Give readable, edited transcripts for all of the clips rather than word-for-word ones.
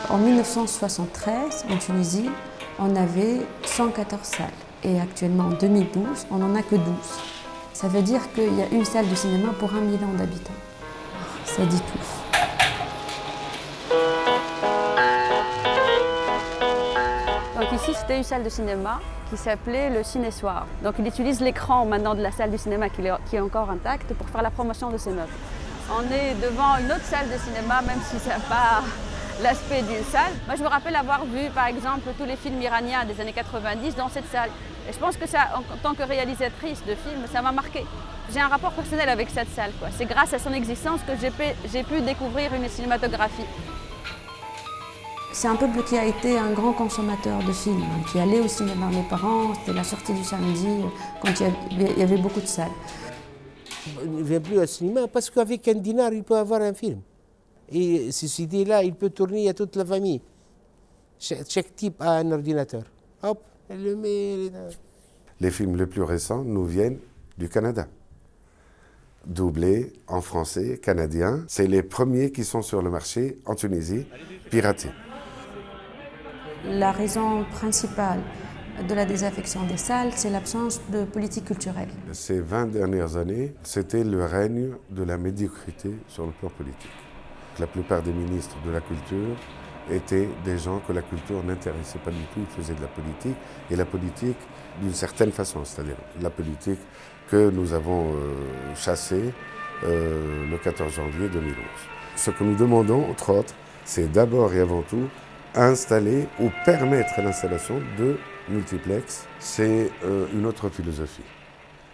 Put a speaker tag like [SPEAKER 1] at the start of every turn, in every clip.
[SPEAKER 1] En 1973, en Tunisie, on avait 114 salles. Et actuellement, en 2012, on n'en a que 12. Ça veut dire qu'il y a une salle de cinéma pour 1 million d'habitants. Ça dit tout. Donc ici, c'était une salle de cinéma qui s'appelait le Ciné-Soir. Donc il utilise l'écran maintenant de la salle du cinéma qui est encore intacte pour faire la promotion de ses meubles. On est devant une autre salle de cinéma, même si ça n'a pas l'aspect d'une salle. Moi, je me rappelle avoir vu, par exemple, tous les films iraniens des années 90 dans cette salle. Et je pense que ça, en tant que réalisatrice de films, ça m'a marqué. J'ai un rapport personnel avec cette salle. C'est grâce à son existence que j'ai pu découvrir une cinématographie. C'est un peuple qui a été un grand consommateur de films, qui allait au cinéma. Mes parents, c'était la sortie du samedi, quand il y avait beaucoup de salles.
[SPEAKER 2] Il ne vient plus au cinéma parce qu'avec un dinar, il peut avoir un film. Et cette idée-là, il peut tourner à toute la famille. Chaque type a un ordinateur. Hop, elle le met.
[SPEAKER 3] Les films les plus récents nous viennent du Canada. Doublés en français, canadien. C'est les premiers qui sont sur le marché en Tunisie, piratés.
[SPEAKER 1] La raison principale de la désaffection des salles, c'est l'absence de politique culturelle.
[SPEAKER 3] Ces 20 dernières années, c'était le règne de la médiocrité sur le plan politique. La plupart des ministres de la culture étaient des gens que la culture n'intéressait pas du tout, ils faisaient de la politique, et la politique d'une certaine façon, c'est-à-dire la politique que nous avons chassée le 14 janvier 2011. Ce que nous demandons, entre autres, c'est d'abord et avant tout installer ou permettre l'installation de multiplex. C'est une autre philosophie.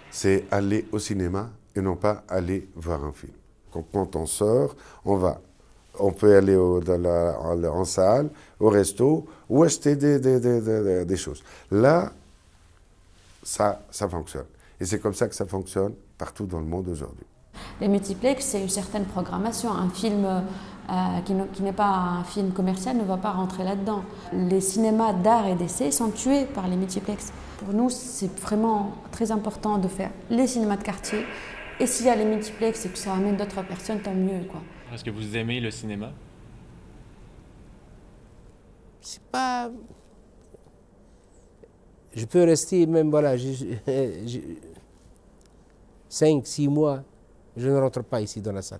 [SPEAKER 3] C'est aller au cinéma et non pas aller voir un film. Quand on sort, on peut aller en salle, au resto, ou acheter des choses. Là, ça fonctionne. Et c'est comme ça que ça fonctionne partout dans le monde aujourd'hui.
[SPEAKER 1] Les multiplex, c'est une certaine programmation. Un film qui n'est pas un film commercial ne va pas rentrer là-dedans. Les cinémas d'art et d'essai sont tués par les multiplex. Pour nous, c'est vraiment très important de faire les cinémas de quartier. Et s'il y a les multiplex et que ça amène d'autres personnes, tant mieux, quoi.
[SPEAKER 4] Est-ce que vous aimez le cinéma?
[SPEAKER 2] C'est pas... Je peux rester même, voilà, 5, 6 mois, je ne rentre pas ici dans la salle.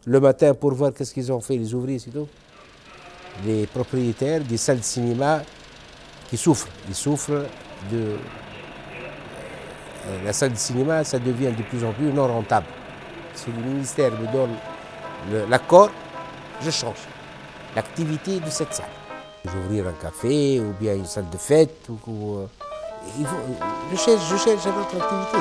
[SPEAKER 2] Le matin pour voir qu'est-ce qu'ils ont fait les ouvriers, c'est tout. Les propriétaires des salles de cinéma qui souffrent. Ils souffrent de... La salle de cinéma, ça devient de plus en plus non rentable. Si le ministère me donne l'accord, je change l'activité de cette salle. J'ouvrir un café ou bien une salle de fête. Je cherche une autre activité.